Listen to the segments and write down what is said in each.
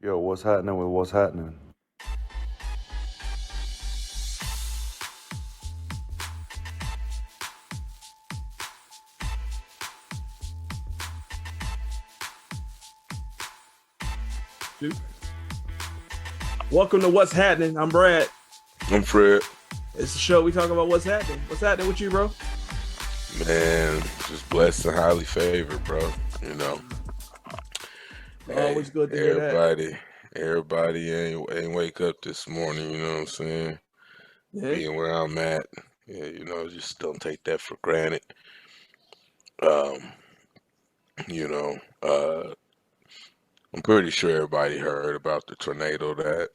Yo, what's happening with what's happening? Welcome to What's Happening. I'm Brad. I'm Fred. It's the show we talk about what's happening. What's happening with you, bro? Man, just blessed and highly favored, bro. You know. Always good to hear that. Everybody ain't wake up this morning, you know what I'm saying? Yeah. Being where I'm at. Yeah, just don't take that for granted. You know, I'm pretty sure everybody heard about the tornado that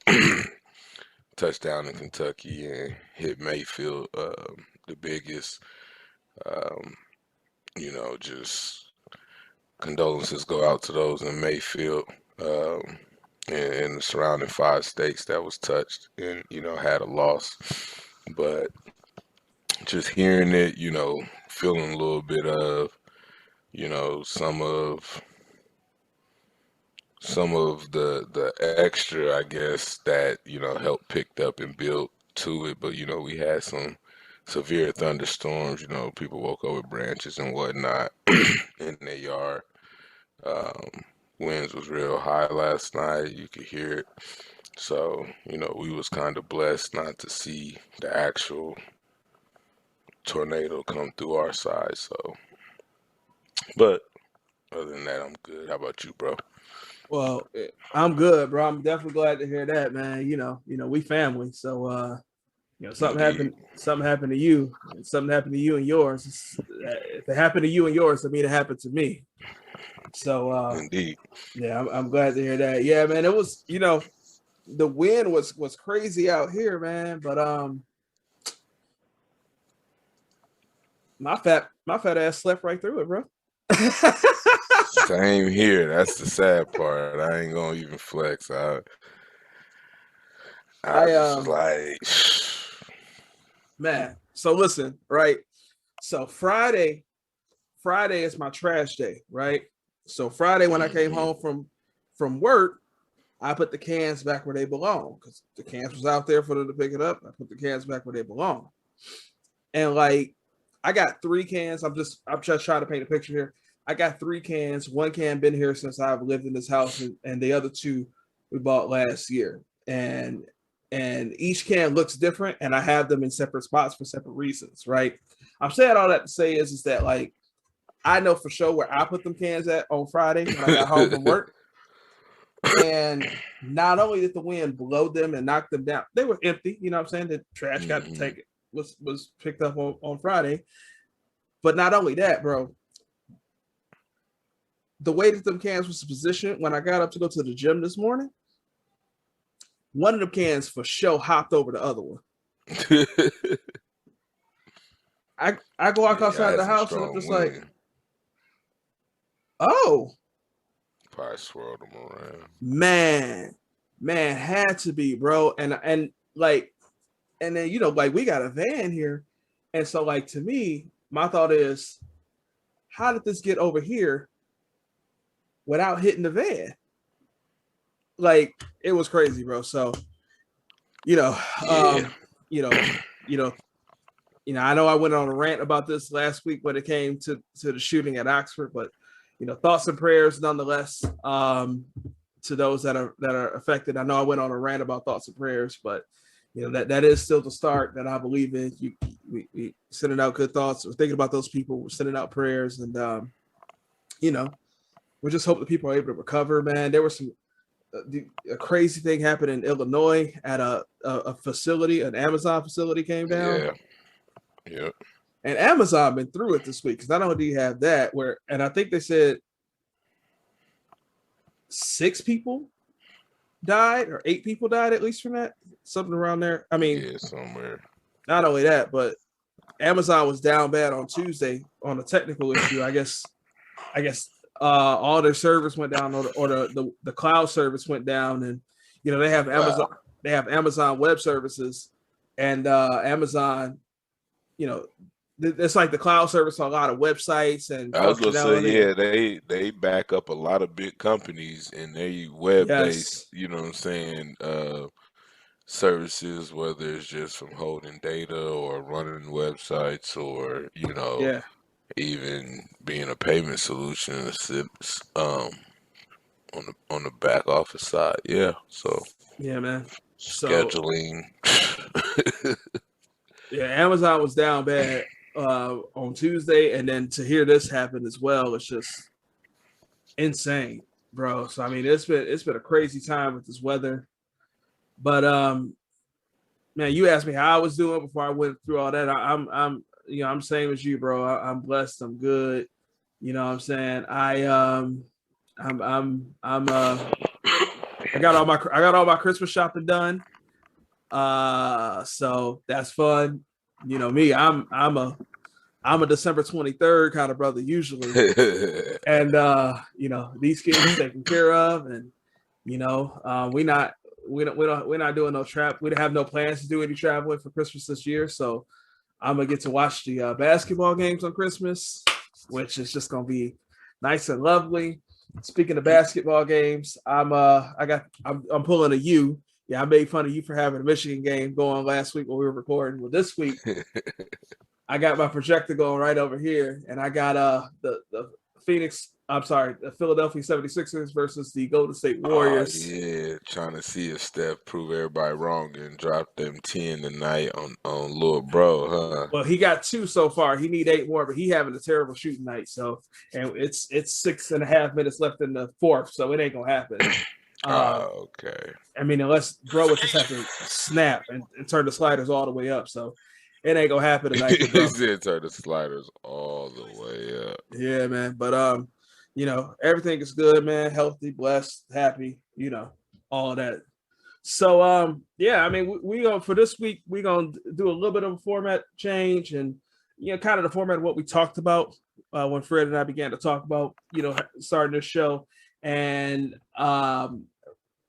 touched down in Kentucky and hit Mayfield, the biggest. Just condolences go out to those in Mayfield and the surrounding 5 states that was touched and, had a loss. But just hearing it, feeling a little bit of, some of the extra, I guess, that, helped picked up and built to it. But, we had some severe thunderstorms, people woke up with branches and whatnot in their yard. Winds was real high last night. You could hear it. So, we was kind of blessed not to see the actual tornado come through our side. So, but other than that, I'm good. How about you, bro? Well, I'm good, bro. I'm definitely glad to hear that, man. We family. So, something happened to you. Something happened to you and yours. If it happened to you and yours, I mean, it happened to me. So, Indeed. Yeah, I'm glad to hear that. Yeah, man. It was, the wind was crazy out here, man. But my fat ass slept right through it, bro. Same here. That's the sad part. I ain't gonna even flex. I was like, man. So listen, right? So Friday is my trash day, right? So Friday when I came home from work, I put the cans back where they belong because the cans was out there for them to pick it up. I put the cans back where they belong, and like I got 3 cans. I'm just trying to paint a picture here. I got 3 cans. 1 can been here since I've lived in this house, and the other 2 we bought last year. And each can looks different, and I have them in separate spots for separate reasons, right? I'm saying all that to say is that like I know for sure where I put them cans at on Friday when I got home from work. And not only did the wind blow them and knock them down, they were empty. You know what I'm saying? The trash got to take it was picked up on Friday. But not only that, bro. The way that them cans was positioned when I got up to go to the gym this morning, one of them cans for sure hopped over the other one. I go outside the house and I'm just like, oh. Probably swirled them around. Man, had to be, bro. And then like we got a van here. And so like to me, my thought is, how did this get over here without hitting the van? Like it was crazy, bro. So, I know I went on a rant about this last week when it came to the shooting at Oxford, but thoughts and prayers nonetheless to those that are affected. I know I went on a rant about thoughts and prayers, but that is still the start that I believe in. We sending out good thoughts. We're thinking about those people. We're sending out prayers, and we just hope that people are able to recover. Man, there was a crazy thing happened in Illinois at a facility, an Amazon facility came down. Yeah. And Amazon been through it this week because not only do you have that, and I think they said 6 people died or 8 people died at least from that, something around there. I mean, yeah, somewhere. Not only that, but Amazon was down bad on Tuesday on a technical issue. I guess all their servers went down, or the cloud service went down, and they have Amazon. Wow. They have Amazon Web Services, and Amazon, it's like the cloud service on a lot of websites and I was gonna say, functionality. yeah, they back up a lot of big companies and they web-based, Yes. you know what I'm saying, services, whether it's just from holding data or running websites or, Yeah. even being a payment solution on the back office side. Yeah, so Yeah, man. So scheduling. yeah, Amazon was down bad on Tuesday, and then to hear this happen as well, it's just insane, bro. So I mean, it's been a crazy time with this weather. But man, you asked me how I was doing before I went through all that. I'm I'm same as you, bro. I'm blessed. I'm good. You know what I'm saying? I'm I got all my Christmas shopping done. So that's fun. You know me, I'm a December 23rd kind of brother usually. And these kids are taken care of, and we're not doing no trap. We don't have no plans to do any traveling for Christmas this year, so I'm gonna get to watch the basketball games on Christmas, which is just gonna be nice and lovely. Speaking of basketball games, I'm pulling a U. Yeah, I made fun of you for having a Michigan game going last week when we were recording. Well, this week I got my projector going right over here, and I got the Philadelphia 76ers versus the Golden State Warriors. Yeah, trying to see if Steph prove everybody wrong and drop them 10 tonight on little bro, huh? Well, he got 2 so far. He need 8 more, but he having a terrible shooting night. So, and it's 6.5 minutes left in the fourth, so it ain't gonna happen. Okay. I mean, unless bro would just have to snap and turn the sliders all the way up. So it ain't gonna happen tonight. He said turn the sliders all the way up. Yeah, man. But everything is good, man. Healthy, blessed, happy, all of that. So yeah, I mean, we go for this week, we're gonna do a little bit of a format change and kind of the format of what we talked about when Fred and I began to talk about, starting this show. And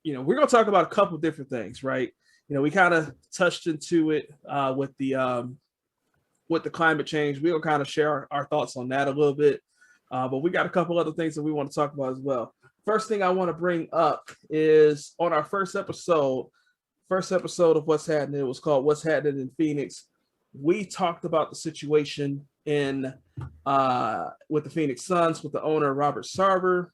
we're gonna talk about a couple different things, right? We kind of touched into it with the climate change. We're gonna kind of share our thoughts on that a little bit. But we got a couple other things that we want to talk about as well. First thing I want to bring up is on our first episode of What's Happening. It was called What's Happening in Phoenix. We talked about the situation with the Phoenix Suns with the owner Robert Sarver,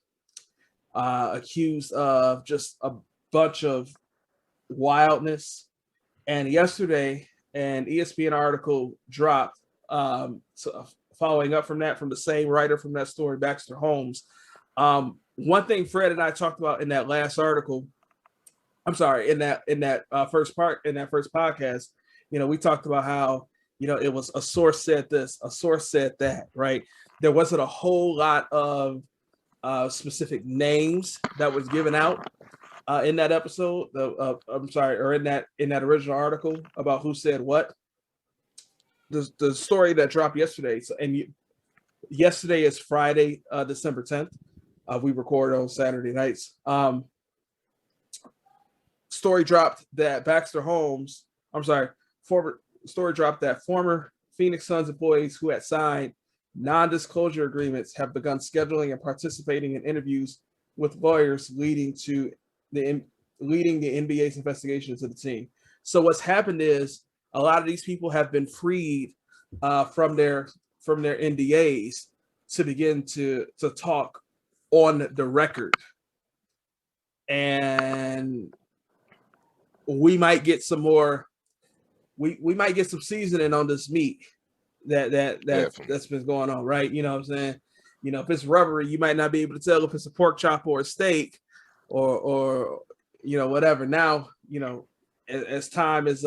accused of just a bunch of wildness. And yesterday, an ESPN article dropped following up from that, from the same writer from that story, Baxter Holmes. One thing Fred and I talked about in that last article, in that first podcast, we talked about how, it was a source said this, a source said that, right? There wasn't a whole lot of specific names that was given out in that episode. Or in that original article about who said what. The story that dropped yesterday. Yesterday is Friday, December 10th. We record on Saturday nights. Story dropped that former Phoenix Suns employees who had signed non-disclosure agreements have begun scheduling and participating in interviews with lawyers leading the NBA's investigation into the team. So what's happened is a lot of these people have been freed from their NDAs to begin to talk on the record, and we might get some more. We might get some seasoning on this meat that's been going on, right? You know what I'm saying? If it's rubbery, you might not be able to tell if it's a pork chop or a steak, or whatever. Now, as time is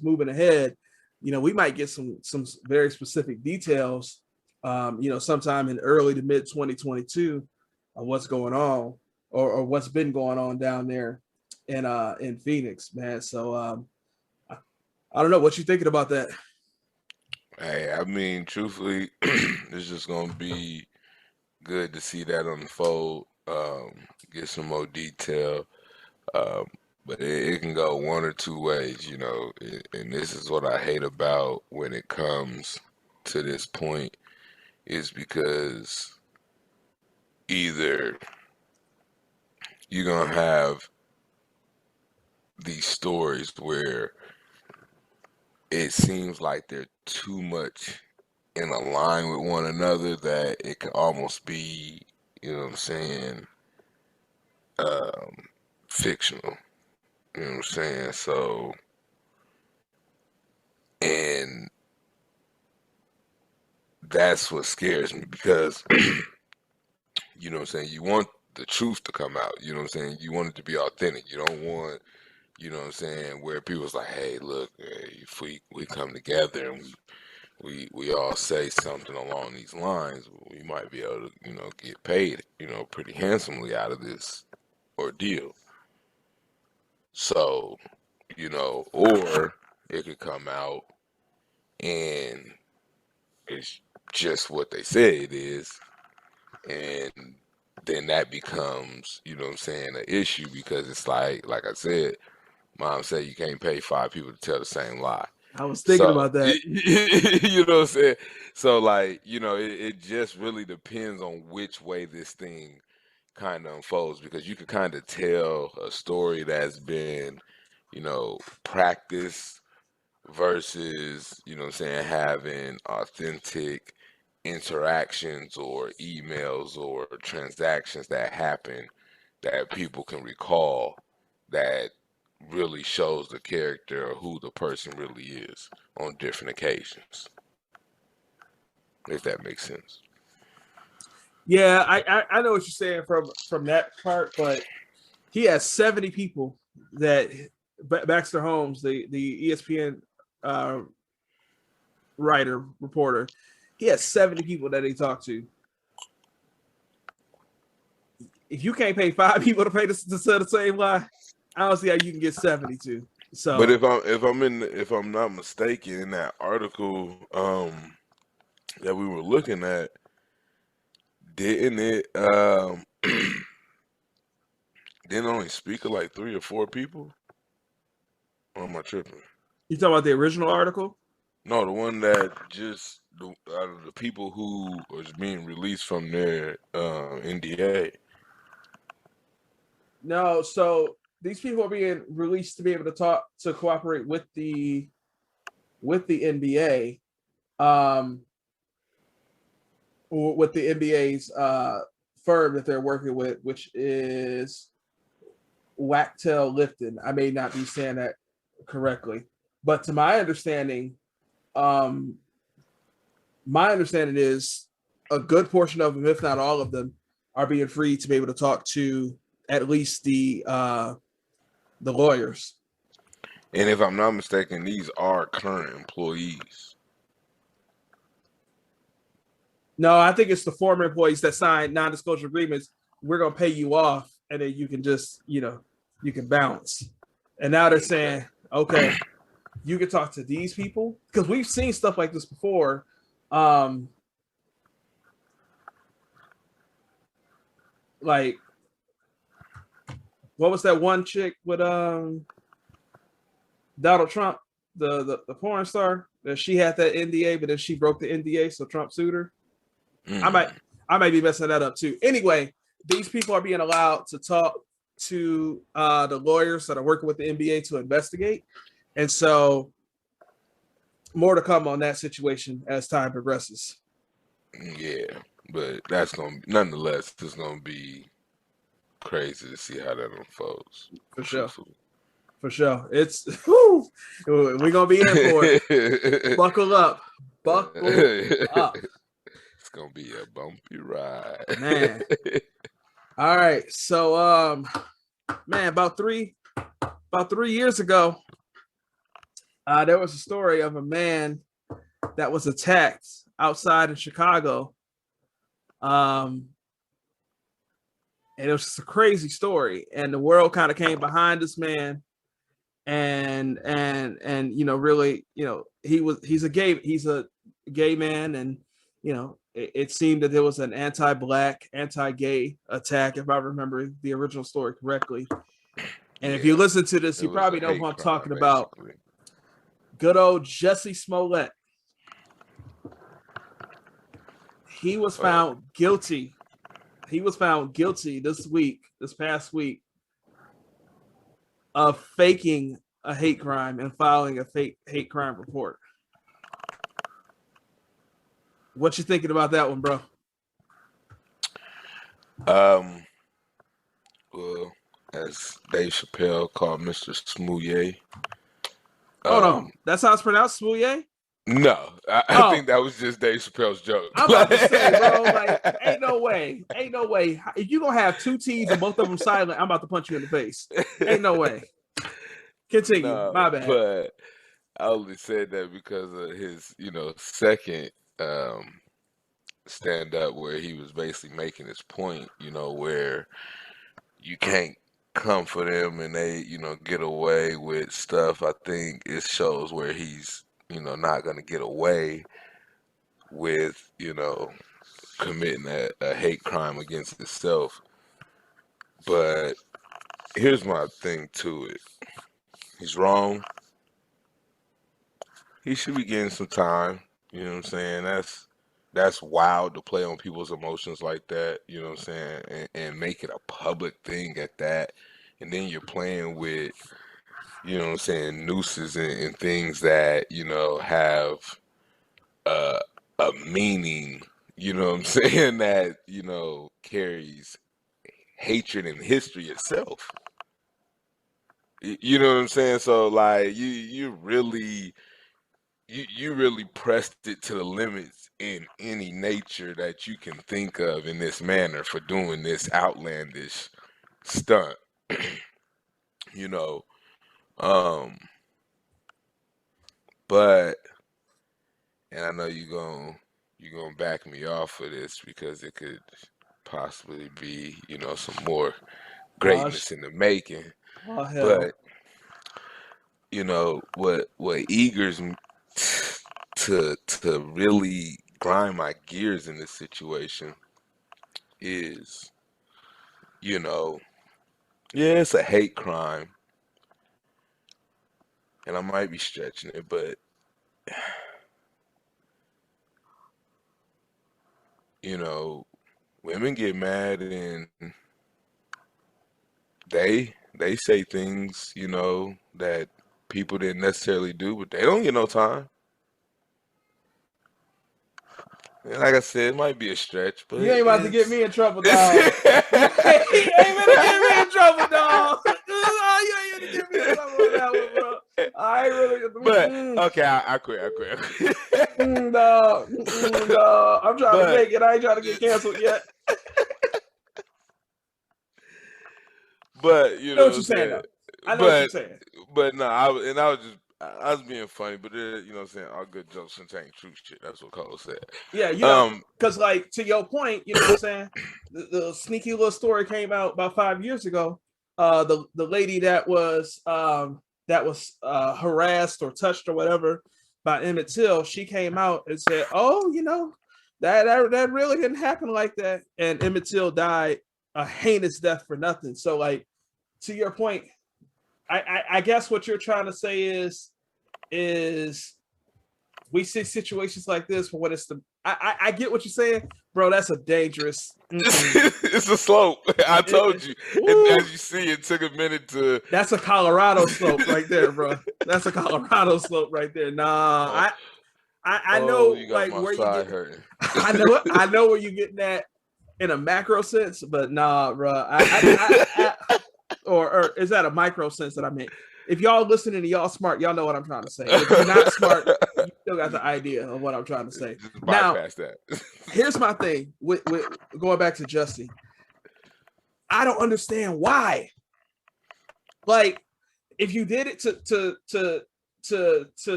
moving ahead, we might get some very specific details, sometime in early to mid 2022 of what's going on or what's been going on down there in Phoenix, man. So I don't know what you thinking about that. Hey, I mean, truthfully, it's just gonna be good to see that unfold, get some more detail. But it can go one or two ways, and this is what I hate about when it comes to this point is because either you're going to have these stories where it seems like they're too much in a line with one another that it can almost be, you know what I'm saying, fictional. You know what I'm saying? So, and that's what scares me because, you know what I'm saying, you want the truth to come out. You know what I'm saying? You want it to be authentic. You don't want, you know what I'm saying, where people's like, hey, look, if we come together and we all say something along these lines, we might be able to, you know, get paid, you know, pretty handsomely out of this ordeal. So, you know, or it could come out and it's just what they say it is, and then that becomes, you know what I'm saying, an issue because it's like I said, mom said you can't pay 5 people to tell the same lie. I was thinking about that. You know what I'm saying? So, like, you know, it just really depends on which way this thing kind of unfolds because you could kind of tell a story that's been, you know, practiced versus, you know what I'm saying, having authentic interactions or emails or transactions that happen that people can recall that really shows the character or who the person really is on different occasions. If that makes sense. Yeah, I know what you're saying from that part, but he has 70 people that Baxter Holmes, the ESPN reporter, he has 70 people that he talked to. If you can't pay 5 people to pay to say the same lie, I don't see how you can get 72. So, but if I'm not mistaken, in that article that we were looking at, didn't it didn't only speak of like 3 or 4 people? Or am I tripping? You talking about the original article? No, the one that just out of the people who was being released from their NDA. No, so these people are being released to be able to cooperate with the NBA, or with the NBA's firm that they're working with, which is Wachtel Lifton. I may not be saying that correctly, but to my understanding is a good portion of them, if not all of them, are being free to be able to talk to at least the lawyers. And if I'm not mistaken, these are current employees. No, I think it's the former employees that signed non-disclosure agreements. We're going to pay you off, and then you can just, you know, you can bounce. And now they're saying, okay, you can talk to these people, because we've seen stuff like this before. Like, what was that one chick with Donald Trump, the porn star, that she had that NDA, but then she broke the NDA, so Trump sued her. I might be messing that up too. Anyway, these people are being allowed to talk to the lawyers that are working with the NBA to investigate, and so more to come on that situation as time progresses. Yeah, but that's nonetheless, it's gonna be crazy to see how that unfolds. For sure. For sure. It's we're gonna be in for it. Buckle up. Buckle up. It's gonna be a bumpy ride. Man. All right. So man, about 3 years ago, there was a story of a man that was attacked outside in Chicago. And it was just a crazy story, and the world kind of came behind this man, and you know, really, you know, he's a gay man, and you know, it seemed that there was an anti-black, anti-gay attack, if I remember the original story correctly. And if you listen to this, you probably know who I'm talking about. Good old Jussie Smollett. He was found guilty. He was found guilty this past week, of faking a hate crime and filing a fake hate crime report. What you thinking about that one, bro? Well, as Dave Chappelle called Mr. Smouye. Hold on. That's how it's pronounced, Smouye? No, I think that was just Dave Chappelle's joke. I'm about to say, bro, like, ain't no way. If you gonna have two T's and both of them silent, I'm about to punch you in the face. Ain't no way. Continue. No, my bad. But I only said that because of his, second stand up where he was basically making his point, where you can't come for them and they, get away with stuff. I think it shows where he's, not going to get away with, committing a hate crime against himself. But here's my thing to it. He's wrong. He should be getting some time. You know what I'm saying? That's wild to play on people's emotions like that. You know what I'm saying? And make it a public thing at that. And then you're playing with, nooses and things that, have a meaning, what I'm saying, that, carries hatred in history itself. You know what I'm saying? So like you really pressed it to the limits in any nature that you can think of in this manner for doing this outlandish stunt. But and I know you're gonna back me off for this because it could possibly be, some more greatness in the making. Oh, hell. But what eagers me to really grind my gears in this situation is, it's a hate crime, and I might be stretching it, but women get mad and they say things, that people didn't necessarily do, but they don't get no time. And like I said, it might be a stretch, but you ain't about to get me in trouble, dog. You ain't about to get me in trouble, dog. You ain't gonna get me in trouble with that one, bro. I ain't really. But okay, I quit. No, I'm trying to make it. I ain't trying to get canceled yet. But I know what you're saying. Though. I know what you're saying. But no, I was being funny, but all good jokes contain truth shit. That's what Cole said. Yeah, because like to your point, you know what I'm saying? The sneaky little story came out about 5 years ago. The lady that was harassed or touched or whatever by Emmett Till, she came out and said, "Oh, that really didn't happen like that," and Emmett Till died a heinous death for nothing. So, like, to your point, I guess what you're trying to say is we see situations like this for what it's the. I get what you're saying, bro. That's a dangerous. It's a slope. I told you. And as you see, it took a minute to. That's a Colorado slope right there, bro. That's a Colorado slope right there. Nah, I know like where you get. Hurting. I know where you're getting at in a macro sense, but nah, bro. Or is that a micro sense that I meant? If y'all listening to y'all smart, y'all know what I'm trying to say. If you're not smart, you still got the idea of what I'm trying to say. Just bypass that. Here's my thing with going back to Jussie. I don't understand why. Like, if you did it to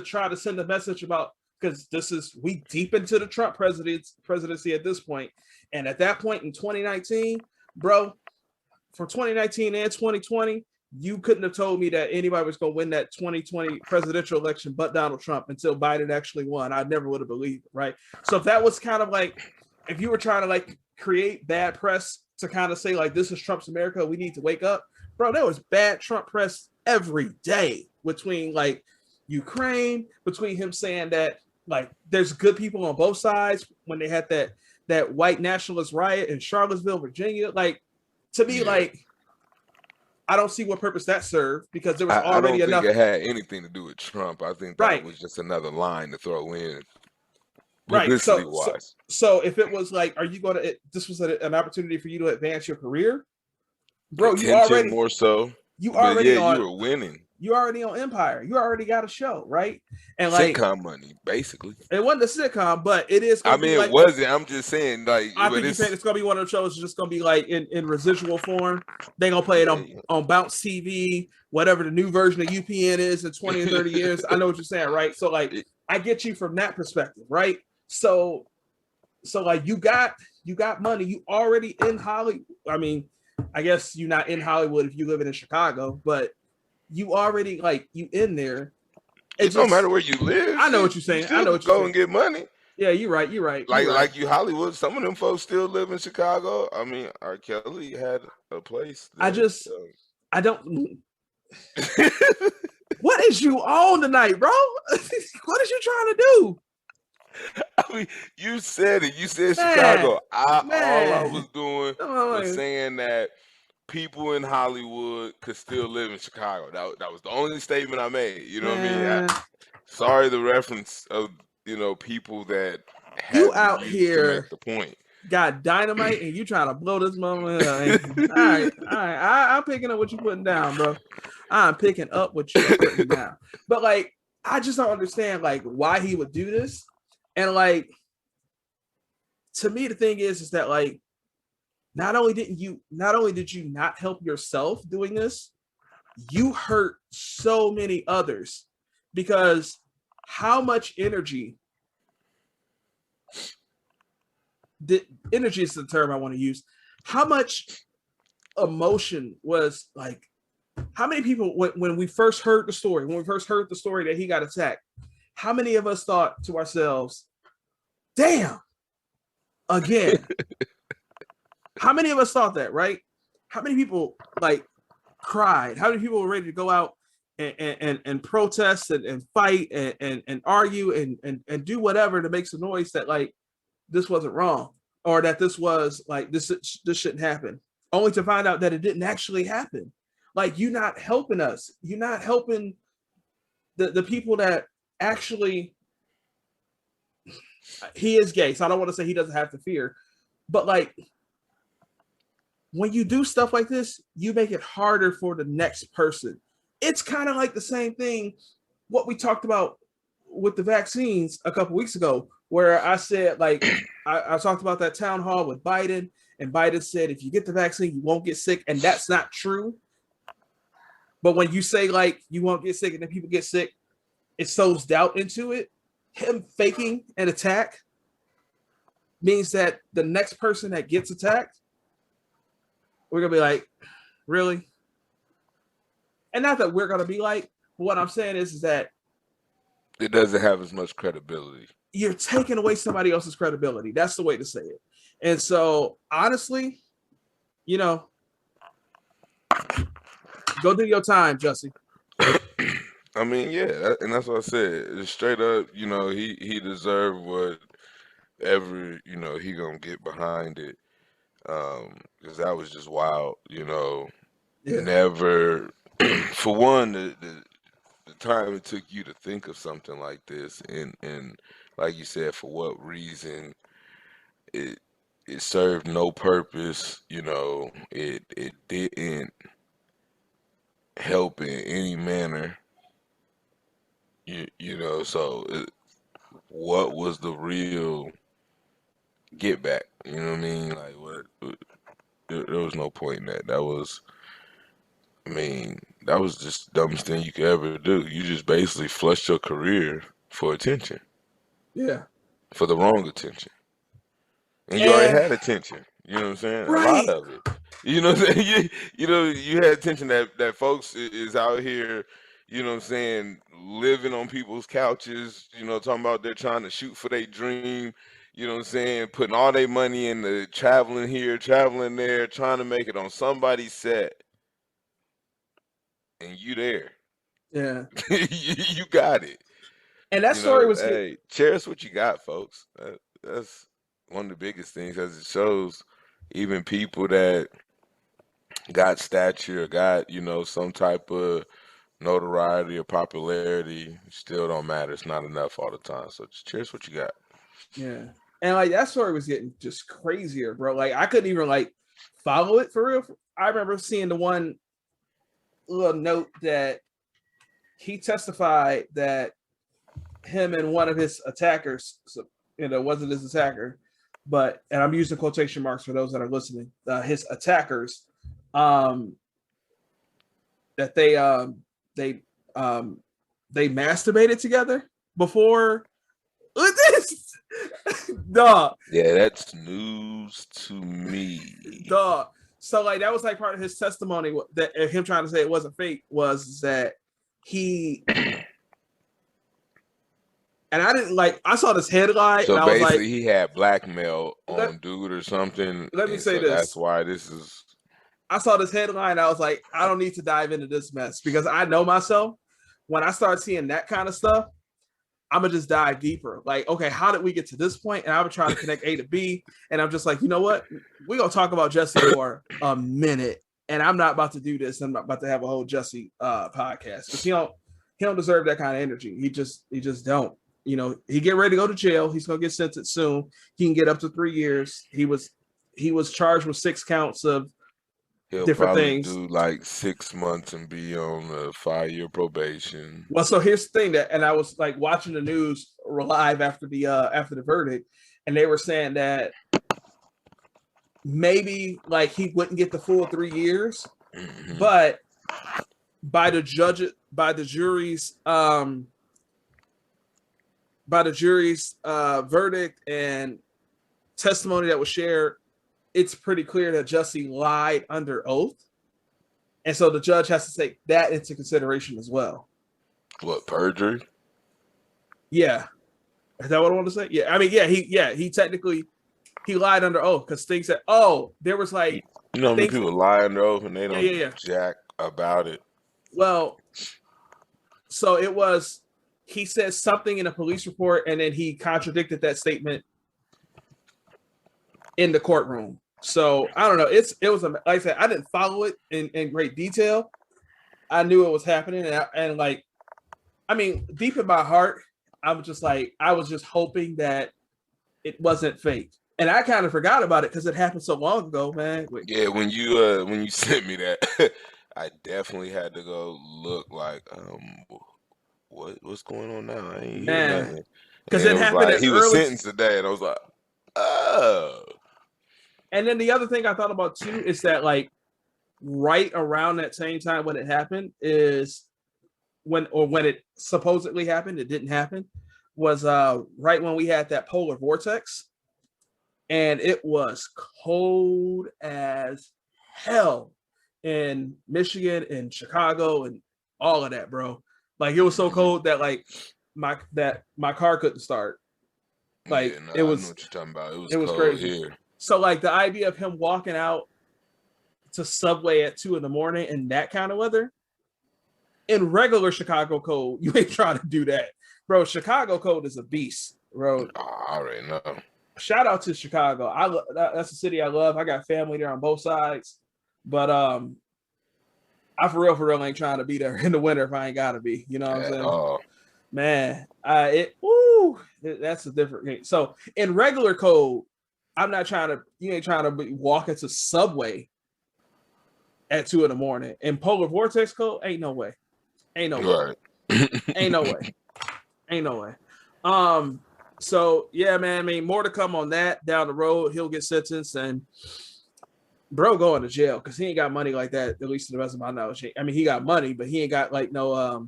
try to send a message about, because we deep into the Trump presidency at this point, and at that point in 2019, bro, for 2019 and 2020. You couldn't have told me that anybody was going to win that 2020 presidential election but Donald Trump until Biden actually won. I never would have believed it, right? So if that was kind of like, if you were trying to like create bad press to kind of say like, this is Trump's America, we need to wake up. Bro, there was bad Trump press every day between like Ukraine, between him saying that like there's good people on both sides when they had that that white nationalist riot in Charlottesville, Virginia. Like, to me, like, I don't see what purpose that served, because there was I already don't think enough. it had anything to do with Trump. I think that Right. was just another line to throw in, Right. publicity wise. So if it was like, are you going to? This was an opportunity for you to advance your career, bro. Attention more so. But yeah, you were winning. You already on Empire. You already got a show, right? And like Sitcom money, basically. it wasn't a sitcom, but it is. I mean, it wasn't. I'm just saying, like, I think it's gonna be one of the shows. It's just gonna be like in residual form. They gonna play it on Bounce TV, whatever the new version of UPN is in 20 or 30 years. I know what you're saying, right? So like, I get you from that perspective, right? So like, you got money. You already in Hollywood. I mean, I guess you're not in Hollywood if you live in Chicago, but you already, like, you in there. It don't matter where you live. I know what you're saying. I know what you're saying. Go and get money. Yeah, you're right. You're right. Like you Hollywood. Some of them folks still live in Chicago. I mean, R. Kelly had a place there, I don't. What is you on tonight, bro? What is you trying to do? I mean, you said it. You said Chicago. All I was doing was saying that people in Hollywood could still live in Chicago. That was the only statement I made. You know what I mean? Sorry, the reference of people that you out here to make the point. Got dynamite and you trying to blow this moment. All right. I'm picking up what you're putting down, bro. I'm picking up what you're putting down. But like, I just don't understand like why he would do this. And like, to me, the thing is that like, not only did you not help yourself doing this, you hurt so many others, because how much energy is the term I want to use. How much emotion was like, how many people, when we first heard the story that he got attacked, how many of us thought to ourselves, damn, again? How many of us thought that, right? How many people like cried? How many people were ready to go out and protest and fight and argue and do whatever to make some noise that like this wasn't wrong, or that this was like this shouldn't happen, only to find out that it didn't actually happen? Like, you're not helping us. You're not helping the people that actually. He is gay, so I don't want to say he doesn't have to fear, but like, when you do stuff like this, you make it harder for the next person. It's kind of like the same thing what we talked about with the vaccines a couple weeks ago, where I said, like, I talked about that town hall with Biden, and Biden said, if you get the vaccine, you won't get sick. And that's not true. But when you say, like, you won't get sick and then people get sick, it sows doubt into it. Him faking an attack means that the next person that gets attacked, we're going to be like, really? And not that we're going to be like, but what I'm saying is that it doesn't have as much credibility. You're taking away somebody else's credibility. That's the way to say it. And so, honestly, go do your time, Jussie. I mean, yeah, and that's what I said. It's straight up, he deserved whatever, he gonna get behind it. Because that was just wild, Never, for one, the time it took you to think of something like this, and like you said, for what reason, it served no purpose, it didn't help in any manner, so what was the real get back? You know what I mean? Like, what? There was no point in that. That was just the dumbest thing you could ever do. You just basically flushed your career for attention. Yeah. For the wrong attention. And you already had attention. You know what I'm saying? Right. A lot of it. You know what I'm saying? You had attention that folks is out here, you know what I'm saying, living on people's couches, talking about they're trying to shoot for their dream, you know what I'm saying, putting all their money into traveling here, traveling there, trying to make it on somebody's set. And you there. Yeah. you got it. And that story was hey, cherish what you got, folks. That's one of the biggest things, as it shows, even people that got stature, got some type of notoriety or popularity, still don't matter. It's not enough all the time. So just cheers what you got. Yeah. And like that story was getting just crazier, bro. Like I couldn't even like follow it for real. I remember seeing the one little note that he testified that him and one of his attackers, wasn't his attacker, but, and I'm using quotation marks for those that are listening, his attackers, that they masturbated together before. Look at this, dog. Yeah, that's news to me, dog. So like that was like part of his testimony, that him trying to say it wasn't fake was that he. And I didn't like. I saw this headline. So and I was basically, like, he had blackmail on dude or something. Let me say so this. That's why this is. I saw this headline. I was like, I don't need to dive into this mess because I know myself. When I start seeing that kind of stuff, I'm gonna just dive deeper. Like, okay, how did we get to this point? And I would try to connect A to B. And I'm just like, you know what? We're gonna talk about Jussie for a minute. And I'm not about to do this. I'm not about to have a whole Jussie podcast because he don't deserve that kind of energy. He just don't. He get ready to go to jail. He's gonna get sentenced soon. He can get up to 3 years. He was charged with 6 counts of He'll different probably things. do like 6 months and be on a 5-year probation. Well, so here's the thing and I was like watching the news live after the verdict, and they were saying that maybe like he wouldn't get the full 3 years, but by the jury's verdict and testimony that was shared, it's pretty clear that Jussie lied under oath. And so the judge has to take that into consideration as well. What, perjury? Yeah. Is that what I want to say? Yeah. I mean, he technically, he lied under oath because things that, there was like. How many people lie under oath and they don't jack about it? Well, so it was, he said something in a police report and then he contradicted that statement in the courtroom. So I don't know. It was like I said, I didn't follow it in great detail. I knew it was happening, and like, I mean, deep in my heart, I was just hoping that it wasn't fake, and I kind of forgot about it because it happened so long ago, man. Yeah, when you sent me that, I definitely had to go look like, what's going on now? I ain't hear nothing. Because it happened. Like, he was sentenced today, and I was like, oh. And then the other thing I thought about too is that like right around that same time when it happened is when it supposedly happened, it didn't happen, was right when we had that polar vortex, and it was cold as hell in Michigan and Chicago and all of that, bro. Like it was so cold that like my car couldn't start. Like it was. I know what you're talking about. It was cold crazy. Here. So like the idea of him walking out to Subway at 2 a.m. in that kind of weather, in regular Chicago cold, you ain't trying to do that, bro. Chicago cold is a beast, bro. I already know. Shout out to Chicago. That's a city I love. I got family there on both sides, but I for real ain't trying to be there in the winter if I ain't gotta be. You know what I'm saying? Man, that's a different thing. So in regular cold, you ain't trying to walk into Subway at 2 a.m. In polar vortex cold, ain't no way. Ain't no way. Ain't no way. Ain't no way. So yeah, man, I mean, more to come on that down the road. He'll get sentenced and bro going to jail because he ain't got money like that, at least to the best of my knowledge. I mean, he got money, but he ain't got like no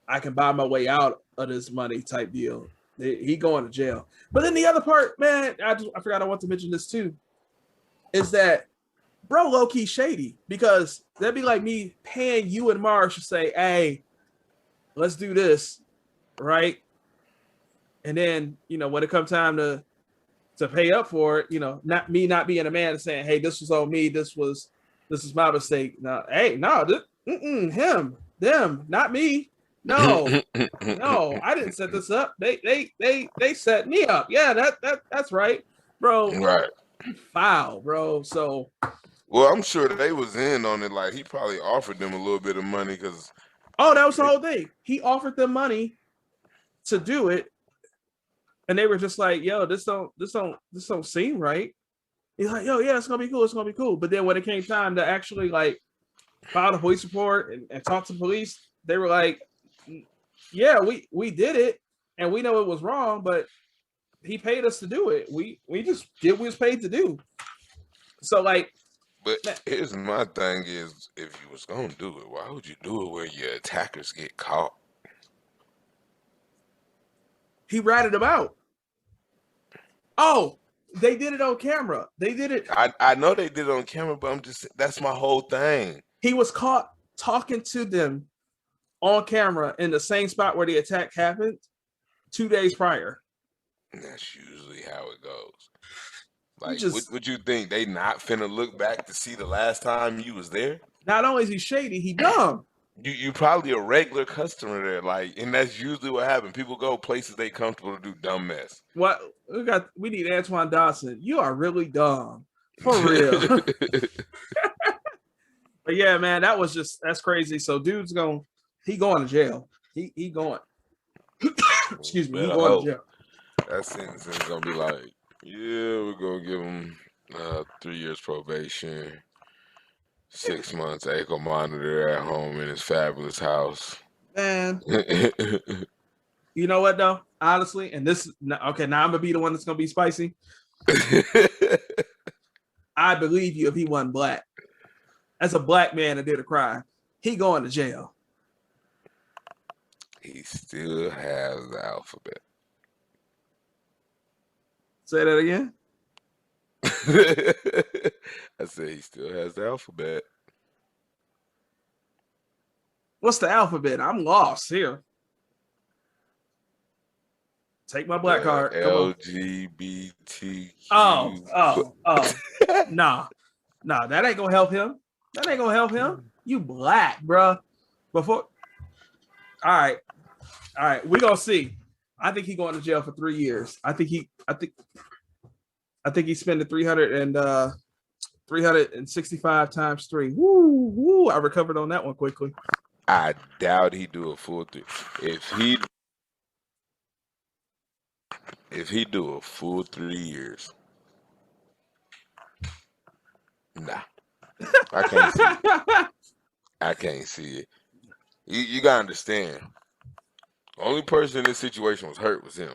I can buy my way out of this money type deal. He going to jail. But then the other part, man, I forgot I want to mention this too, is that bro low-key shady because that'd be like me paying you and Marsh to say, hey, let's do this, right? And then, when it comes time to pay up for it, not being a man and saying, hey, this was on me, this is my mistake. No, hey, no, them, not me. No, I didn't set this up. They set me up. Yeah, that's right. bro. Right. Foul, bro. So, Well, I'm sure they was in on it. Like he probably offered them a little bit of money because that was the whole thing. He offered them money to do it, and they were just like, "Yo, this don't seem right." He's like, "Yo, yeah, it's gonna be cool. It's gonna be cool." But then when it came time to actually like file a police report and talk to the police, they were like, "Yeah, we did it, and we know it was wrong, but he paid us to do it. We just did what we was paid to do." So like, But here's my thing is, if you was gonna do it, why would you do it where your attackers get caught? he ratted them out. Oh, they did it on camera. They did it. I know they did it on camera, but that's my whole thing. He was caught talking to them on camera in the same spot where the attack happened 2 days prior. And that's usually how it goes. Like, what you think? They not finna look back to see the last time you was there? Not only is he shady, he dumb. You probably a regular customer there, like, and that's usually what happens. People go places they comfortable to do dumb mess. What we need Antoine Dawson. You are really dumb. For real. But yeah, man, that's crazy. So dude's going to jail. He going. Excuse me, he going to jail. That sentence is gonna be like, yeah, we're gonna give him 3 years probation, 6 months ankle monitor at home in his fabulous house. Man, you know what though? Honestly, and this okay, now I'm gonna be the one that's gonna be spicy. I believe you if he wasn't black. As a black man that did a crime, he going to jail. He still has the alphabet. Say that again. I said he still has the alphabet. What's the alphabet? I'm lost here. Take my black card. LGBT. Oh. Nah, that ain't gonna help him. That ain't gonna help him. You black, bruh. All right. We gonna see. I think he going to jail for 3 years. I think he's spending 365 times 3. Woo! I recovered on that one quickly. I doubt he do a full 3. If he do a full 3 years, nah, I can't see it. I can't see it. You gotta understand. The only person in this situation was hurt was him.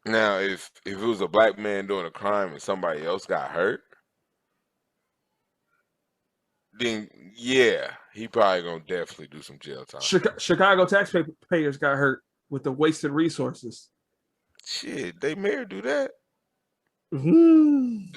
Now, if it was a black man doing a crime and somebody else got hurt, then yeah, he probably gonna definitely do some jail time. Chicago taxpayers got hurt with the wasted resources. Shit, they mayor do that. Mm-hmm.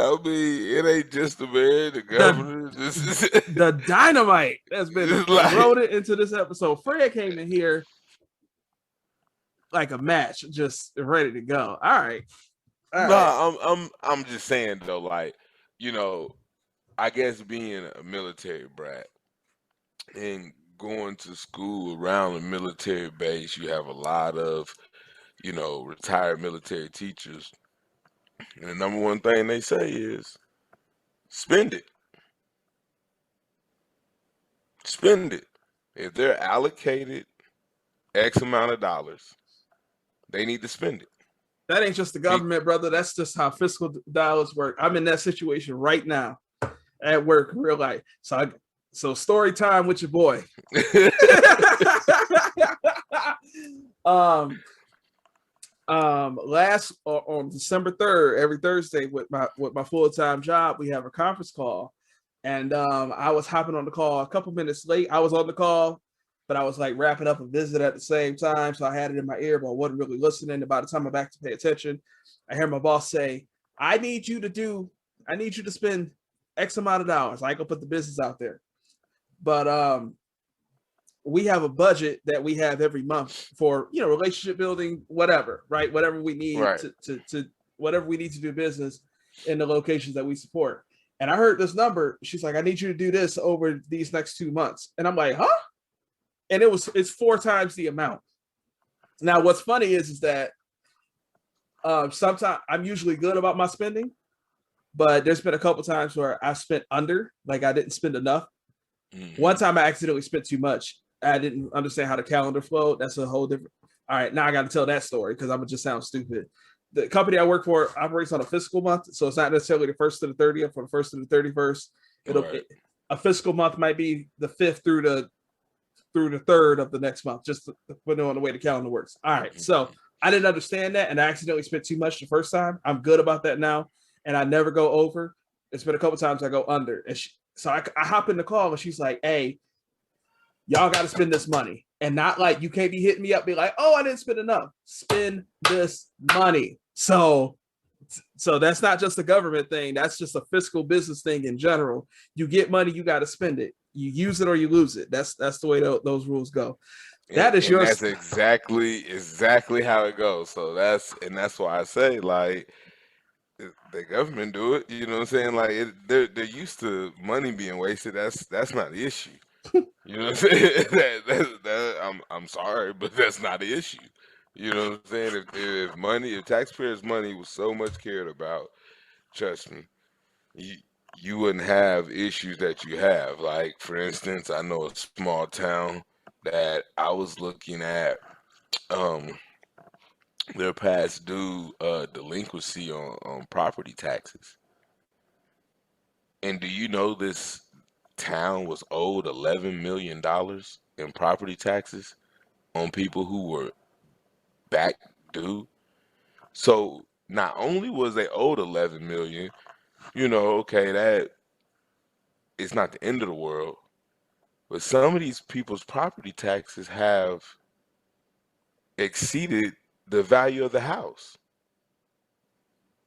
I mean, it ain't just the mayor, the governor. The dynamite that's been loaded into this episode. Fred came in here like a match, just ready to go. All right. I'm just saying though, like, you know, I guess being a military brat and going to school around a military base, you have a lot of, you know, retired military teachers. And the number one thing they say is spend it. Spend it. If they're allocated X amount of dollars, they need to spend it. That ain't just the government, brother. That's just how fiscal dollars work. I'm in that situation right now at work, real life. So story time with your boy. Last on December 3rd, every Thursday with my full-time job, we have a conference call, and I was hopping on the call a couple minutes late. I was on the call, but I was like wrapping up a visit at the same time, so I had it in my ear, but I wasn't really listening. By the time I'm back to pay attention, I hear my boss say, I need you to spend X amount of dollars. I ain't gonna put the business out there, but we have a budget that we have every month for, you know, relationship building, whatever, right? Whatever we need to whatever we need to do business. in the locations that we support. And I heard this number. She's like, I need you to do this over these next 2 months. And I'm like, huh? And it's 4 times the amount. Now, what's funny is that sometimes I'm usually good about my spending, but there's been a couple times where I spent under, like I didn't spend enough. One time I accidentally spent too much. I didn't understand how the calendar flowed. That's a whole different. All right, now I got to tell that story because I'm gonna just sound stupid. The company I work for operates on a fiscal month, so it's not necessarily the 1st to the 30th or the 1st to the 31st. A fiscal month might be the 5th through the 3rd of the next month, just depending on the way the calendar works. All right, so I didn't understand that, and I accidentally spent too much the first time. I'm good about that now, and I never go over. It's been a couple times I go under, and so I hop in the call, and she's like, "Hey, y'all got to spend this money." And not like you can't be hitting me up, be like, oh, I didn't spend enough. Spend this money. So that's not just a government thing. That's just a fiscal business thing in general. You get money, you got to spend it. You use it or you lose it. That's the way those rules go. That's exactly how it goes. So that's why I say, like, the government do it. You know what I'm saying? Like, they're used to money being wasted. That's not the issue. You know what I'm saying? I'm sorry, but that's not the issue. You know what I'm saying? If taxpayers' money was so much cared about, trust me, you wouldn't have issues that you have. Like, for instance, I know a small town that I was looking at their past due delinquency on property taxes. And do you know this town was owed $11 million in property taxes on people who were back due? So not only was they owed $11 million, okay, that is not the end of the world, but some of these people's property taxes have exceeded the value of the house,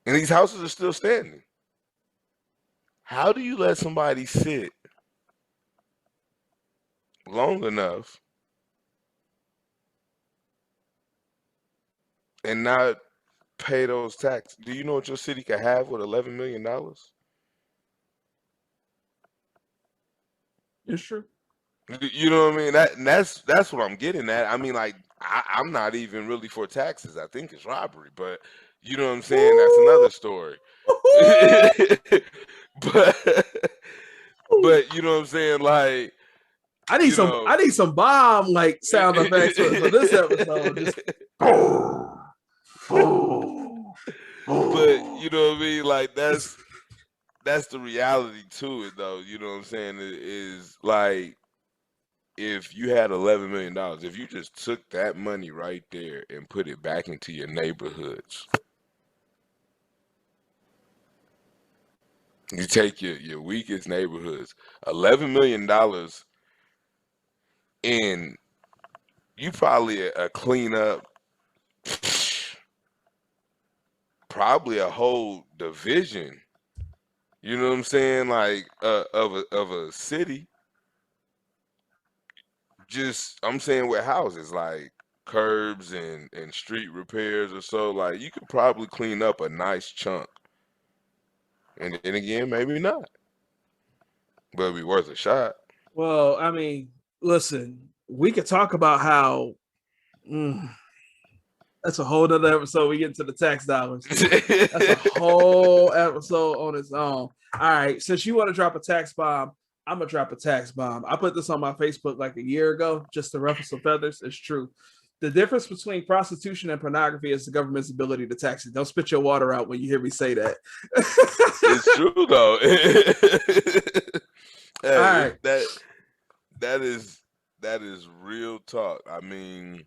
and these houses are still standing. How do you let somebody sit long enough and not pay those taxes? Do you know what your city could have with $11 million? It's true. You know what I mean? That's what I'm getting at. I mean, like, I'm not even really for taxes. I think it's robbery, but you know what I'm saying? That's another story. but you know what I'm saying? Like, I need some bomb like sound effects for this episode. Just but you know what I mean? Like, that's the reality to it, though. You know what I'm saying? It is like, if you had $11 million, if you just took that money right there and put it back into your neighborhoods, you take your weakest neighborhoods, $11 million, and you probably clean up probably a whole division. You know what I'm saying? Like, of a city. Just, I'm saying, with houses, like curbs and street repairs or so, like, you could probably clean up a nice chunk. And again, maybe not, but it'd be worth a shot. Well, I mean, listen, we could talk about how that's a whole other episode. We get into the tax dollars. That's a whole episode on its own. All right, since you want to drop a tax bomb, I'm gonna drop a tax bomb. I put this on my Facebook like a year ago, just to ruffle some feathers. It's true. The difference between prostitution and pornography is the government's ability to tax it. Don't spit your water out when you hear me say that. It's true, though. Hey, all right, that is real talk. I mean,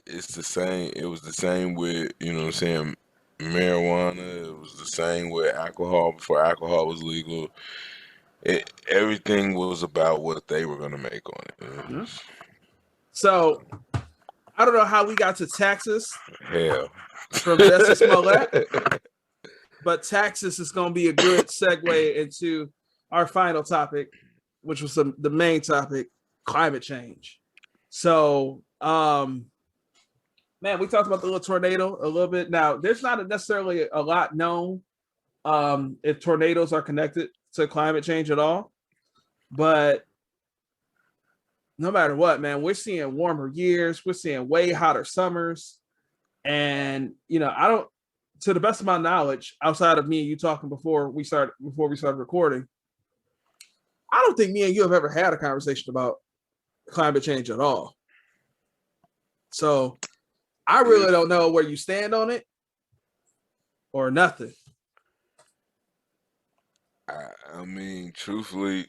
it's the same. It was the same with, you know what I'm saying, marijuana. It was the same with alcohol before alcohol was legal. Everything was about what they were going to make on it. Mm-hmm. So I don't know how we got to taxes. Hell. From Jussie Smollett, but taxes is going to be a good segue into our final topic, which was the main topic, climate change. So Man, we talked about the little tornado a little bit. Now, there's not necessarily a lot known if tornadoes are connected to climate change at all. But no matter what, man, we're seeing warmer years, we're seeing way hotter summers. And I don't, to the best of my knowledge, outside of me and you talking before we started recording, I don't think me and you have ever had a conversation about climate change at all. So I really don't know where you stand on it or nothing. I mean, truthfully,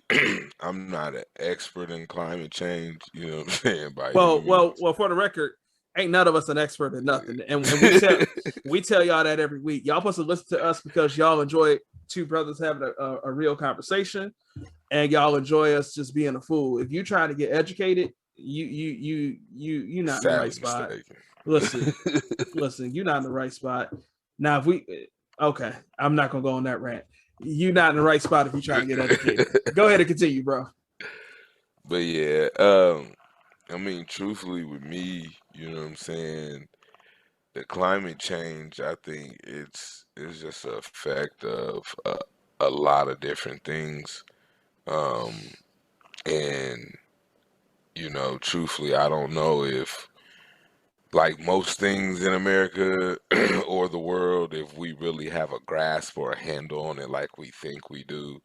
I'm not an expert in climate change. You know what I'm saying? Well, for the record, ain't none of us an expert in nothing, and we tell y'all that every week. Y'all supposed to listen to us because y'all enjoy two brothers having a real conversation, and y'all enjoy us just being a fool. If you trying to get educated, you not in the right spot. Listen, you're not in the right spot. Now, okay, I'm not gonna go on that rant. You're not in the right spot if you're trying to get educated. Go ahead and continue, bro. But yeah, I mean, truthfully, with me, you know what I'm saying, the climate change, I think it's just an effect of a lot of different things. And, truthfully, I don't know if, like most things in America or the world, if we really have a grasp or a handle on it like we think we do.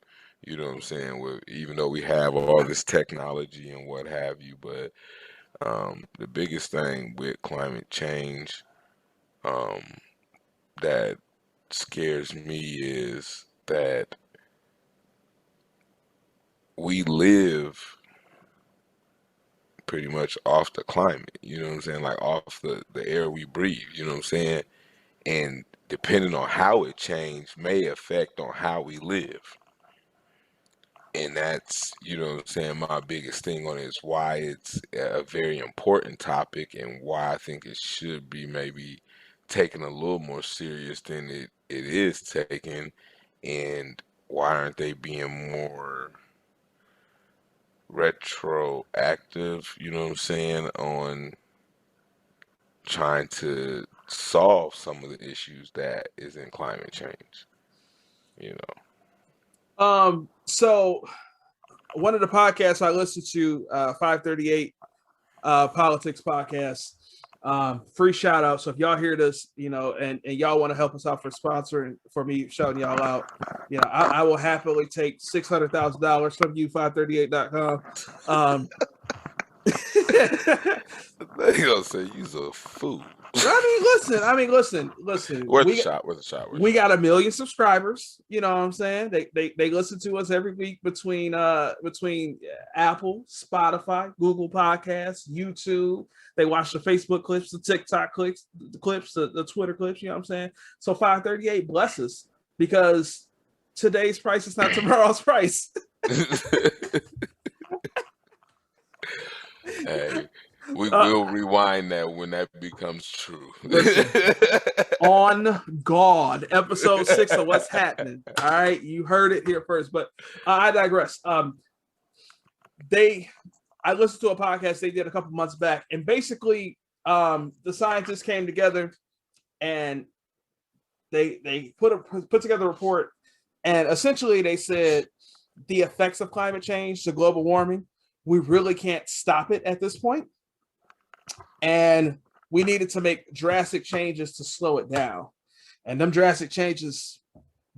You know what I'm saying? Even though we have all this technology and what have you, but the biggest thing with climate change that scares me is that we live pretty much off the climate, you know what I'm saying? Like off the air we breathe, you know what I'm saying? And depending on how it changed may affect on how we live. And that's, you know what I'm saying, my biggest thing on it is why it's a very important topic and why I think it should be maybe taken a little more serious than it is taken, and why aren't they being more retroactive, you know what I'm saying, on trying to solve some of the issues that is in climate change, So one of the podcasts I listened to, 538 Politics Podcast, free shout out. So if y'all hear this, and y'all want to help us out for sponsoring, for me shouting y'all out, I will happily take $600,000 from you, 538.com. They gonna say you's a fool. I mean, listen. Where's the shot? We got 1 million subscribers. You know what I'm saying? They listen to us every week between Apple, Spotify, Google Podcasts, YouTube. They watch the Facebook clips, the TikTok clips, the Twitter clips. You know what I'm saying? So 538 bless us, because today's price is not tomorrow's price. Hey, we'll rewind that when that becomes true. On God, episode 6 of Whus Hattnin. All right, you heard it here first, but I digress. I listened to a podcast they did a couple months back, and basically, the scientists came together and they put together a report, and essentially they said the effects of climate change to global warming, we really can't stop it at this point. And we needed to make drastic changes to slow it down. And them drastic changes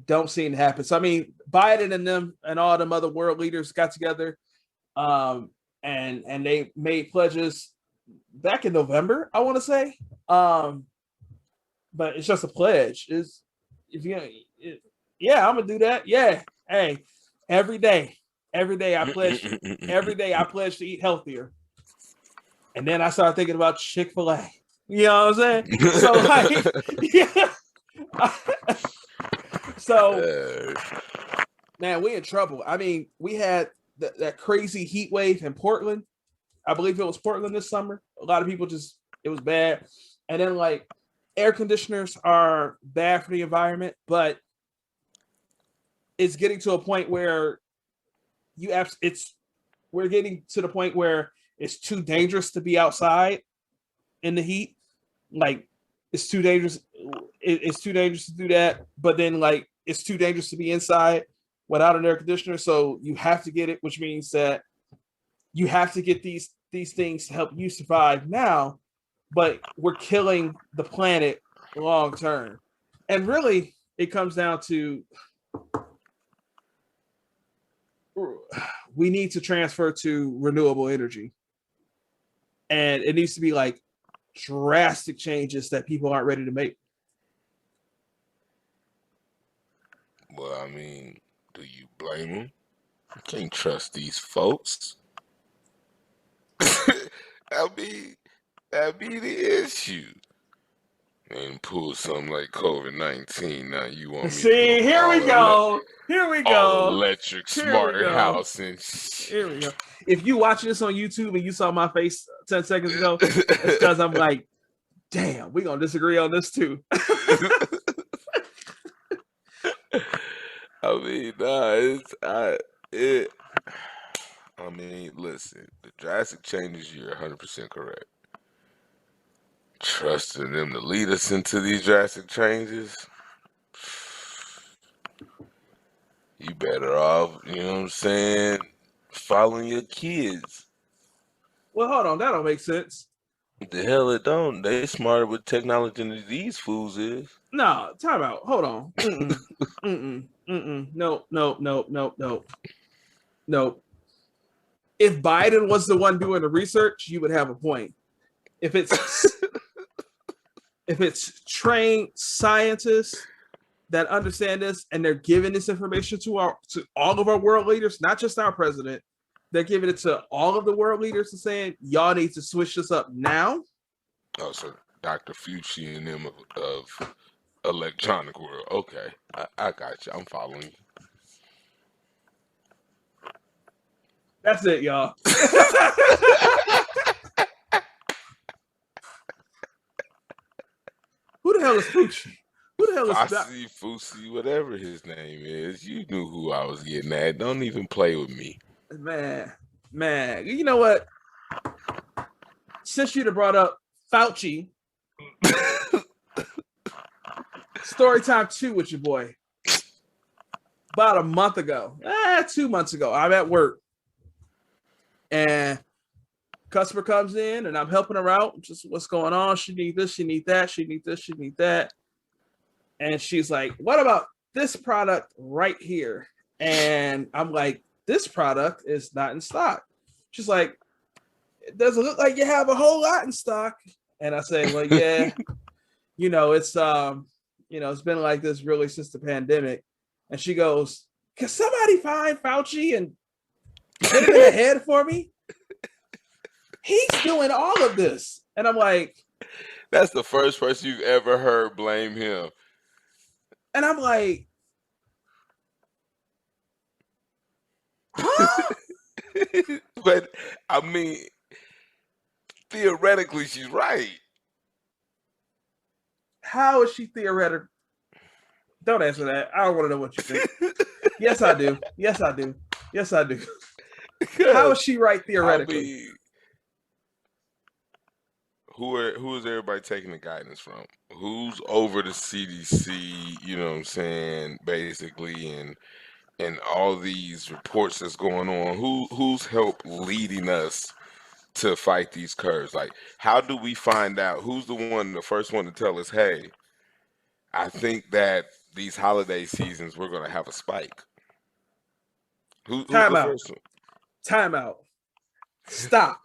don't seem to happen. So, I mean, Biden and them and all them other world leaders got together and they made pledges back in November, I want to say. But it's just a pledge. I'm going to do that. Yeah. Hey, every day I pledge to eat healthier. And then I started thinking about Chick-fil-A. You know what I'm saying? So like, yeah. So man, we in trouble. I mean, we had that crazy heat wave in Portland. I believe it was Portland this summer. A lot of people it was bad. And then like air conditioners are bad for the environment, but it's getting to a point where we're getting to the point where it's too dangerous to be outside in the heat. like it's too dangerous. It's too dangerous to do that. But then like it's too dangerous to be inside without an air conditioner. So you have to get it, which means that you have to get these things to help you survive now. But we're killing the planet long term. And really, it comes down to we need to transfer to renewable energy. And it needs to be like drastic changes that people aren't ready to make. Well, I mean, do you blame them? You can't trust these folks. That'd be the issue. And pull something like COVID-19. Now you want me to See, here we go. Here we all go. electric Here smart we go. house and Here we go. If you watching this on YouTube and you saw my face 10 seconds ago, it's because I'm like, damn, we're gonna disagree on this too. I mean, nah, I mean, listen, the drastic changes, you're 100% correct. Trusting them to lead us into these drastic changes, you better off, you know what I'm saying, following your kids. Well, hold on, that don't make sense. The hell it don't. They smarter with technology than these fools is. No, time out. Hold on. No. If Biden was the one doing the research, you would have a point. If it's trained scientists that understand this and they're giving this information to all of our world leaders, not just our president, they're giving it to all of the world leaders and saying, y'all need to switch this up now. Oh, so Dr. Fucci and them of electronic world. Okay, I got you. I'm following you. That's it, y'all. Who the hell is Fucci? Who the hell is Fucci, whatever his name is. You knew who I was getting at. Don't even play with me. Man, you know what? Since you'd have brought up Fauci, story time 2 with your boy. About a month ago, 2 months ago, I'm at work. And customer comes in and I'm helping her out. Just what's going on? She needs this, she needs that, she needs this, she needs that. And she's like, what about this product right here? And I'm like, this product is not in stock. She's like, it doesn't look like you have a whole lot in stock. And I say, well, yeah, it's been like this really since the pandemic. And she goes, can somebody find Fauci and put it in the head for me? He's doing all of this. And I'm like, that's the first person you've ever heard blame him. And I'm like, huh? But I mean, theoretically, she's right. How is she theoretical? Don't answer that. I don't want to know what you think. Yes, I do. Yes, I do. Yes, I do. How is she right theoretically? I mean, who is everybody taking the guidance from? Who's over the CDC, you know what I'm saying, basically, and all these reports that's going on? Who's help leading us to fight these curves? Like, how do we find out who's the first one to tell us, hey, I think that these holiday seasons we're gonna have a spike? Who's the first one? Time out. Stop.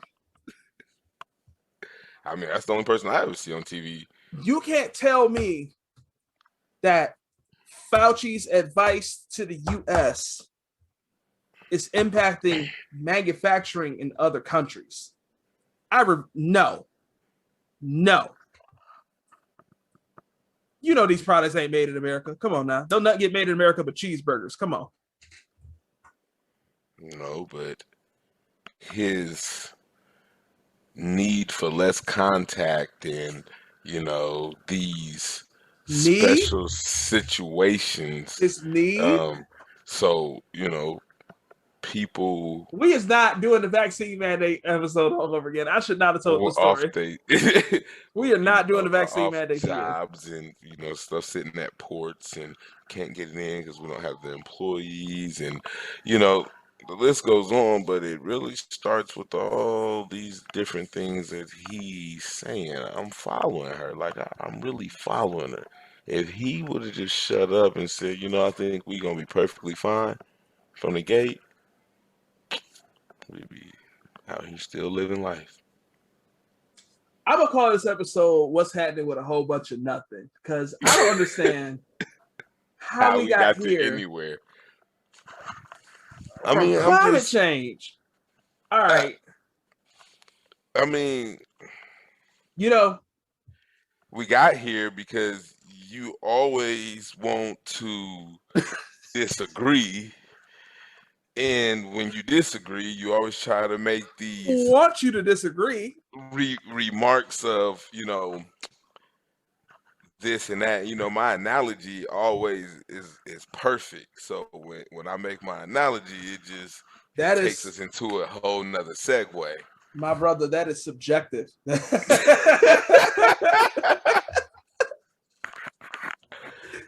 I mean, that's the only person I ever see on TV. You can't tell me that Fauci's advice to the U.S. is impacting manufacturing in other countries. No. You know these products ain't made in America. Come on now. They'll not get made in America but cheeseburgers. Come on. No, but his need for less contact and, these special situations. His need? So, people We is not doing the vaccine mandate episode all over again. I should not have told were the story. We are not doing the vaccine off mandate here. jobs and stuff sitting at ports and can't get it in because we don't have the employees, and the list goes on. But it really starts with all these different things that he's saying. I'm following her, like I'm really following her. If he would have just shut up and said, I think we're gonna be perfectly fine from the gate, we'd be out here still living life. I'm gonna call this episode "What's Happening" with a whole bunch of nothing, because I don't understand how we got to here anywhere. from climate change. All right. I mean, we got here because you always want to disagree. And when you disagree, you always try to make these want you to disagree remarks of, this and that. My analogy always is perfect. So when I make my analogy, it just takes us into a whole nother segue. My brother, that is subjective.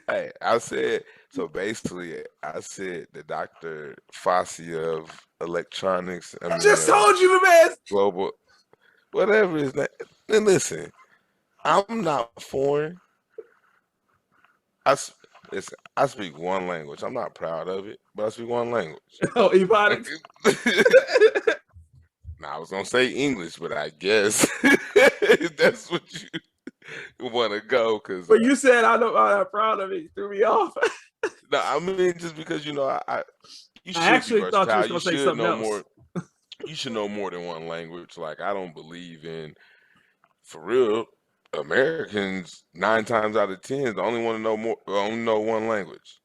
Hey, I said the Dr. Fossey of electronics. I just told you the man. Global, whatever is that. And listen, I'm not foreign. I speak one language. I'm not proud of it, but I speak one language. Oh, Ebonics. Now I was gonna say English, but I guess that's what you want to go. But you said I'm not proud of it. You threw me off. No, I mean just because you should actually thought you was gonna say something else. More. You should know more than one language. Like I don't believe in, for real, Americans 9 times out of 10 only know one language.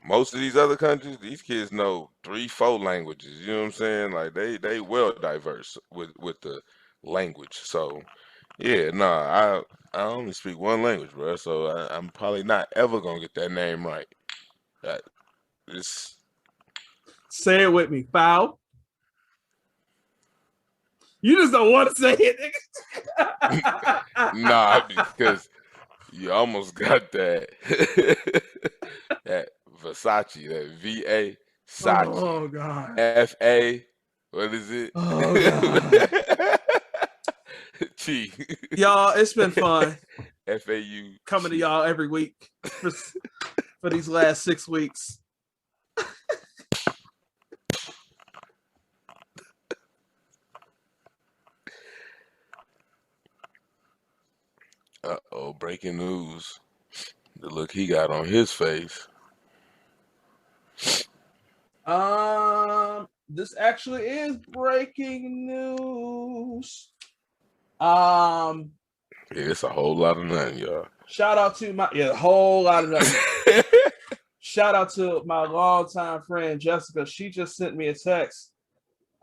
Most of these other countries, these kids know 3-4 languages. You know what I'm saying? Like they well diverse with the language. So yeah, I only speak one language, bro. So I'm probably not ever gonna get that name right. Say it with me, foul. You just don't want to say it, nigga. Nah, because you almost got that that Versace, that VA Sachi. Oh God. FA, what is it? Oh God. T. Y'all, it's been fun. FAU. Coming to y'all every week for these last 6 weeks. Uh-oh, breaking news. The look he got on his face. This actually is breaking news. Yeah, it's a whole lot of nothing, y'all. Shout out to a whole lot of nothing. Shout out to my longtime friend Jessica. She just sent me a text.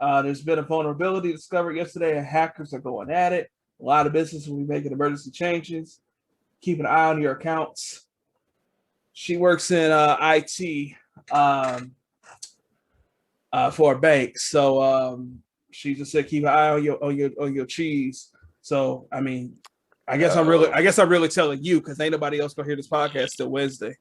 There's been a vulnerability discovered yesterday, and hackers are going at it. A lot of businesses will be making emergency changes. Keep an eye on your accounts. She works in IT for a bank, so she just said keep an eye on your cheese. So I mean, I guess I'm really telling you because ain't nobody else gonna hear this podcast till Wednesday.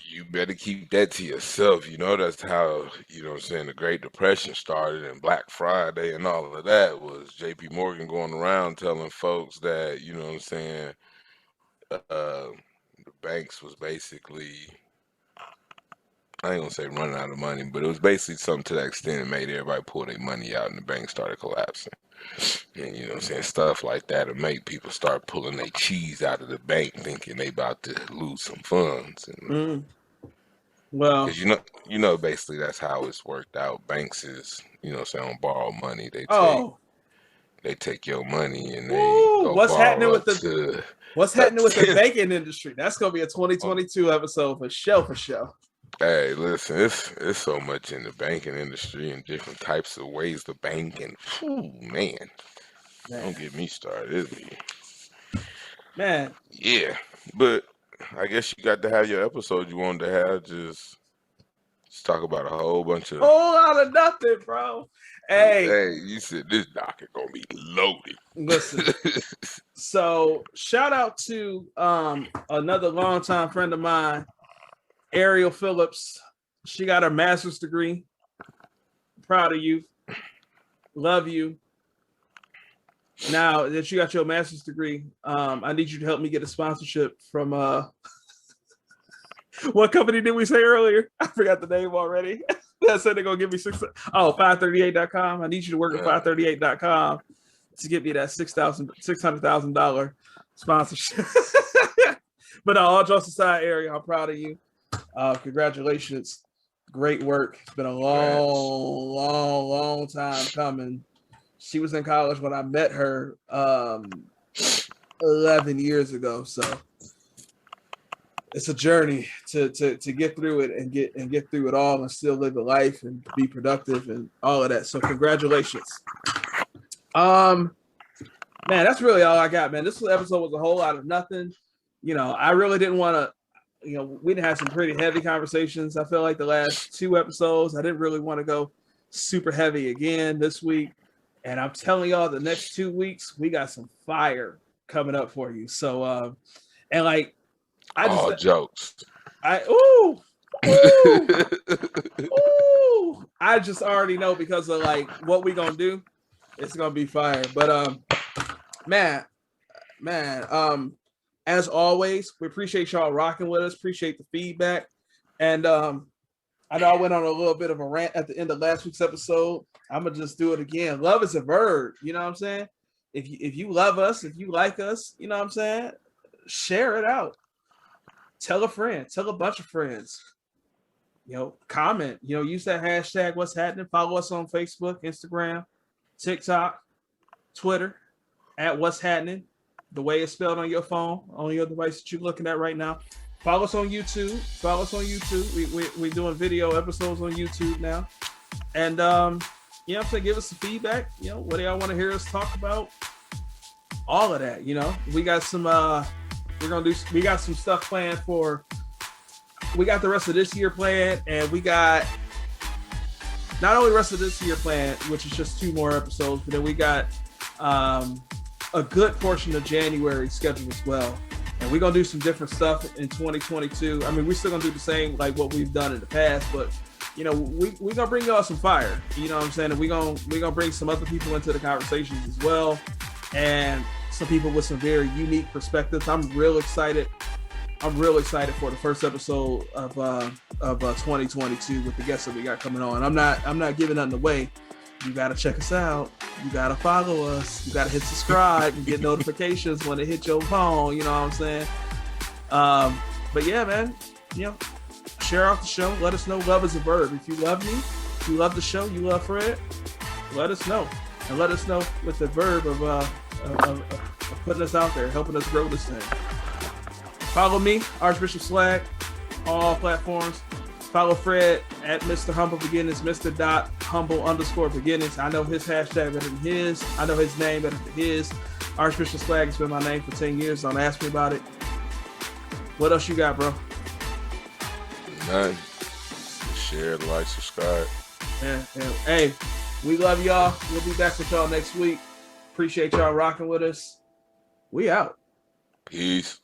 You better keep that to yourself. That's how, the Great Depression started, and Black Friday and all of that was JP Morgan going around telling folks that, the banks was basically, I ain't gonna say running out of money, but it was basically something to that extent that made everybody pull their money out and the bank started collapsing. And stuff like that to make people start pulling their cheese out of the bank thinking they about to lose some funds. And, well, because basically that's how it's worked out. Banks is, don't borrow money. They take your money and they go what's happening with the banking industry? That's gonna be a 2022 episode for sure. Hey, listen, it's so much in the banking industry and different types of ways to bank, and man, don't get me started. Man. Yeah, but I guess you got to have your episode you wanted to have. Just Let's talk about a whole bunch of. Whole lot of nothing, bro. Hey, You said this docket gonna be loaded. listen. So shout out to another longtime friend of mine, Ariel Phillips. She got her master's degree. Proud of you. Love you. Now that you got your master's degree, I need you to help me get a sponsorship from what company did we say earlier? I forgot the name already. That said they're gonna give me 538.com. I need you to work at 538.com to get me that $600,000 sponsorship. But all jokes aside, Ariel, I'm proud of you. Congratulations. Great work. It's been a long time coming. She was in college when I met her 11 years ago. So it's a journey to get through it and get through it all and still live a life and be productive and all of that. So congratulations. Man, that's really all I got, man. This episode was a whole lot of nothing. You know, I really didn't want to, you know, we didn't have some pretty heavy conversations. I feel like the last 2 episodes, I didn't really want to go super heavy again this week. And I'm telling y'all, the next 2 weeks, we got some fire coming up for you. So, and like, jokes. I just already know because of like what we gonna do. It's gonna be fire. But man, as always, we appreciate y'all rocking with us. Appreciate the feedback. And I know I went on a little bit of a rant at the end of last week's episode. I'm gonna just do it again. Love is a verb. You know what I'm saying? If you love us, if you like us, you know what I'm saying? Share it out. Tell a friend. Tell a bunch of friends. You know, comment. You know, use that hashtag Whus Hattnin. Follow us on Facebook, Instagram, TikTok, Twitter at Whus Hattnin. The way it's spelled on your phone, on your device that you're looking at right now. Follow us on YouTube. We're doing video episodes on YouTube now. And you know what I'm saying, give us some feedback. You know, what do y'all want to hear us talk about? All of that, you know. We got some we got some stuff planned we got the rest of this year planned, and we got not only the rest of this year planned, which is just 2 more episodes, but then we got a good portion of January scheduled as well. And we're gonna do some different stuff in 2022. I mean, we're still gonna do the same like what we've done in the past, but you know, we're gonna bring y'all some fire. You know what I'm saying? And we're gonna bring some other people into the conversations as well, and some people with some very unique perspectives. I'm real excited for the first episode of 2022 with the guests that we got coming on. I'm not giving nothing away. You gotta check us out. You gotta follow us. You gotta hit subscribe and get notifications when it hits your phone. You know what I'm saying? But yeah, man. You know, share out the show. Let us know. Love is a verb. If you love me, if you love the show, you love Fred, let us know. And let us know with the verb of putting us out there, helping us grow this thing. Follow me, Archbishop Slag, all platforms. Follow Fred at Mr. Humble Beginnings, Mr.Humble_Beginnings. I know his hashtag better than his. I know his name better than his. Archbishop Slag has been my name for 10 years. Don't ask me about it. What else you got, bro? None. Share, like, subscribe. Yeah. Hey, we love y'all. We'll be back with y'all next week. Appreciate y'all rocking with us. We out. Peace.